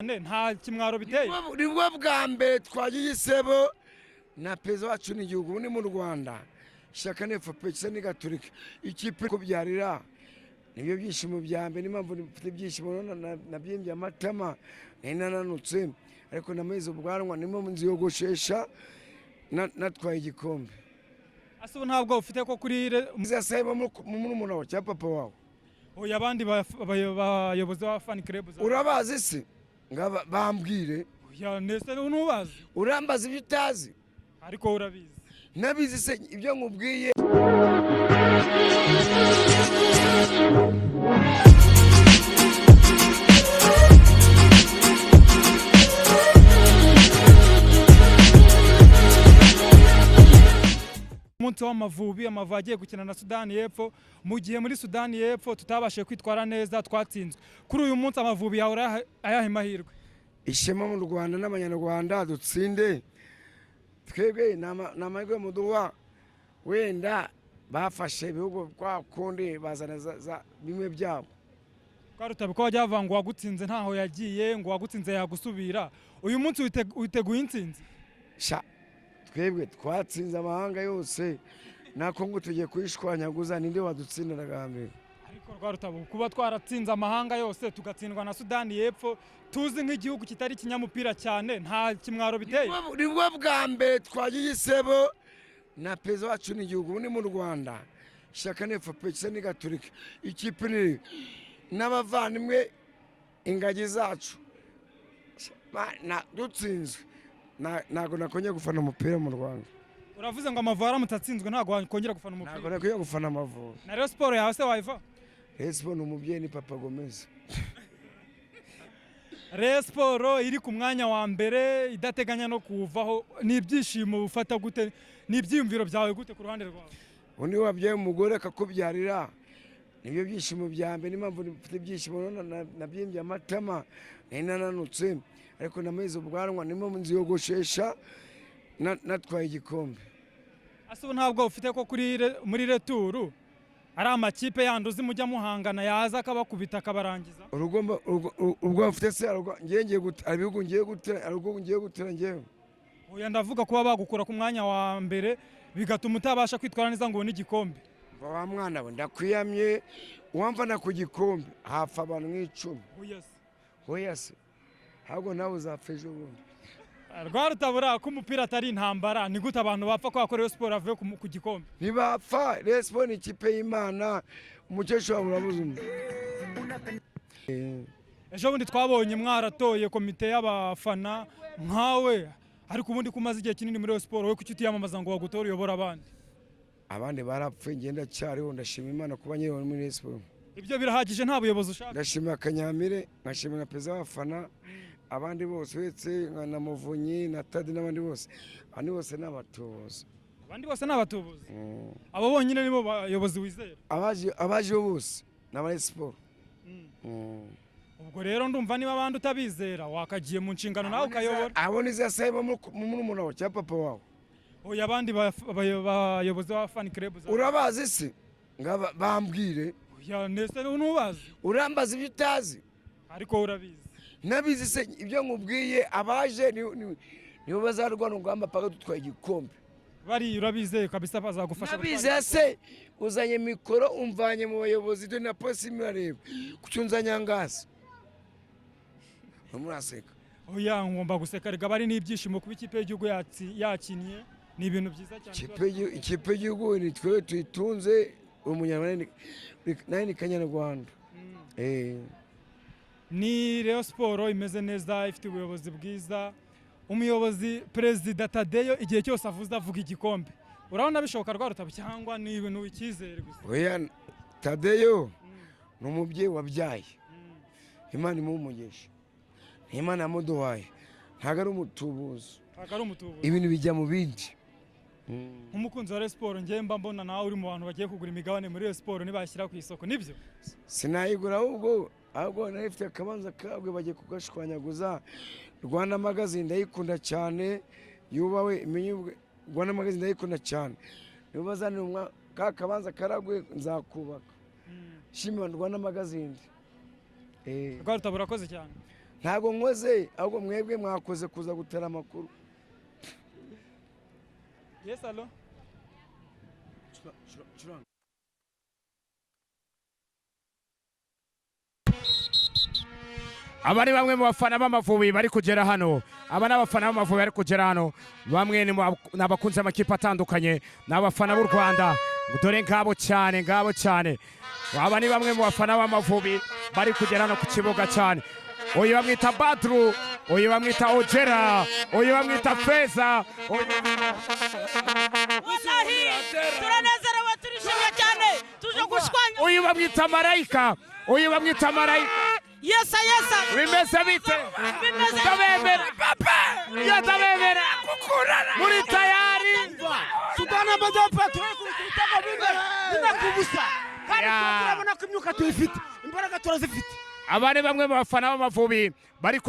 nta kimwaro biteye nibwo bwa mbere twagiye isebo na perezida wacu n'igihugu ni mu Rwanda shaka n'FPR kisa ni Gatolika ikipe ko byarira nibyo byishimo bya mbere n'impamvu mfite byishimo nabyimbye amatama nananutse ariko nameze ubwanwa nimo nziyogoshesha natwaye igikombe asubu ntabwo ufite ko kuri muzasaba mu murumuna cya papa wawe oya abandi bayobozi ba fan club urabazi se ngaba bambwire ya nese nubazi urambaza ibyo utazi ariko urabizi nabizi se ibyo nkubwiye umunsi w'amavubi agiye gukina na Sudani y'Epfo mu gihe muri Sudani y'Epfo tutabashe kwitwara neza twatsinzwe kuri uyu munsi amavubi yawe ayahe mahirwe ishema mu Rwanda n'abanyarwanda dutsinde twebwe namahirwe mu duwa wenda bafashe ibihugu kwa kundi bazana bimwe byabo twarutabe ko bajya bavanga wagutsinze ntaho yagiye ngo wagutsinze yagusubira uyu munsi witeguye intsinzi sha twebwe twatsinze amahanga yose nako ngo tugiye kwishwanyaguza ninde wadutsindira gambe ariko rwarutabu kuba twaratsinze amahanga yose tugatsindwa na Sudani y'Epfo tuzi nk'igihugu kitari kinyamupira cyane nta kimwaro biteye nibwo bwa mbere twagiye isebo na perezida wacu n'igihugu ni mu Rwanda shaka n'FPR kisa ni Gatolika ikipe ni n'abavandimwe ingagi zacu dutsinzwe ntago nakongera gufana umupira mu Rwanda uravuze ngo amavubi aramutsinzwe ntago wakongera gufana umupira ntago nakongera gufana amavubi na Rayon Sport yawe se wayiva Rayon Sport ni umubyeyi ni Papa Gomez Rayon Sport iri ku mwanya wa mbere idateganya no kuvaho ni ibyishimo bufata gute ni ibyiyumviro byawe gute ku ruhande rwawe undi wabyaye umugore akakubyarira nibyo byishimo bya mbere n'impamvu mfite ibyishimo nabyimbye amatama nananutse ariko nameze ubwanwa nimo nziyogoshesha natwaye igikombe asubu ntabwo ufite ko muri returu ari amakipe yanduzi mujya muhangana yaza akabakubita akabarangiza ubwo mfite se ngiye gutera ngewe oya ndavuga kuba bagukura ku mwanya wa mbere bigatuma utabasha kwitwara neza ngo ubone igikombe wa mwana we ndakwiyamye uwamvana ku gikombe hafa abantu nk'icumi oya se ahubwo nawe uzapfa ejo bundi rwarutabura ko umupira atari intambara ni gute abantu bapfa ko Rayon Sport avuye ku gikombe ntibapfa Rayon Sport ni ikipe y'Imana umukecuru wawe urabuze umwe ejo bundi twabonye mwaratoye komite y'abafana nkawe ariko ubundi kumaze igihe kinini muri Rayon Sport we kuki utiyamamaza ngo bagutore uyobora abandi barapfuye ngenda cyariho ndashima Imana kuba nyewe muri Rayon Sport ibyo birahagije nta buyobozi ushaka ndashima Kanyamire nkashima perezida w'abafana abandi bose wetse na Muvunyi na Tadi n'abandi bose n'abatubuzi abandi bose n'abatubuzi abo bonyine nibo bayobozi wizera abaje bose n'aba Sport ubwo rero ndumva niba abandi utabizera wakagiye mu nshingano nawe ukayobora abo nizasaba mu murumuna cya papa wawe oya abandi bayobozi ba fan club urabazi se ngaba bambwire ya nese nubazi urambaza ibyo utazi ariko urabizi nabizi se ibyo nkubwiye abaje nibo bazarwana ugamba paka dutwaye igikombe bari urabizeye kabisa bazagufasha nabizi se uzanye mikoro umvanye mu bayobozi do na polisi mirareba kucyunzanya ngazi muraseka oya ngomba guseka rega bari n'ibyishimo kuba ikipe y'igihugu yakinnye ni ibintu byiza cyane ikipe y'igihugu ni twe tuyitunze umunyarwanda nani Kanyarwanda ni Rayon Sport imeze neza ifite ubuyobozi bwiza umuyobozi perezida Tadeyo igihe cyose avuga igikombe urabona bishoboka rwarutaba cyangwa ni ibintu wikizere gusa oya Tadeyo ni umubyeyi wabyaye Imana imumugisha Imana yamuduhaye ntago ari umutubuzi ibintu bijya mu bindi nk'umukunzi wa Rayon Sport ngiye mba mbona nawe uri mu bantu bagiye kugura imigabane muri Rayon Sport nibashyira ku isoko nibyo sinayigura ahubwo narifite akabanza kabwe bagiye kugashwanyaguza Rwanda Magazine ndayikunda cyane yubawe imenyubwe Rwanda Magazine ndayikunda cyane nibazanira ka kabanza karagwe nzakubaka shimira Rwanda Magazine rwarutabura koze cyane ntago nkoze ahubwo mwebwe mwakoze kuza gutera amakuru. Yes, allo. aba ni bamwe mu bafana b'Amavubi bari kugera hano. Aba n'abafana b'Amavubi bari kugera hano, bamwe ni abakunze amakipe atandukanye, n'abafana b'u Rwanda. Dore ngabo cyane, ngabo cyane. Aba ni bamwe mu bafana b'Amavubi bari kugera hano ku kibuga cyane. Uyu bamwita Badru, uyu bamwita Ojera, uyu bamwita Feza. Turanezerewe, turishimye cyane, tuje gushwanya. Uyu bamwita Marayika, uyu bamwita Marayika. Yesa. Bimeze bite? Ndabemera. Ndabemera. Muri tayari. Sudani Amajyepfo turi ku bitego bine kubusa. Kandi turabona ko imyuka tuyifite, imbaraga turazifite. Aba ni bamwe mu bafana b'Amavubi bari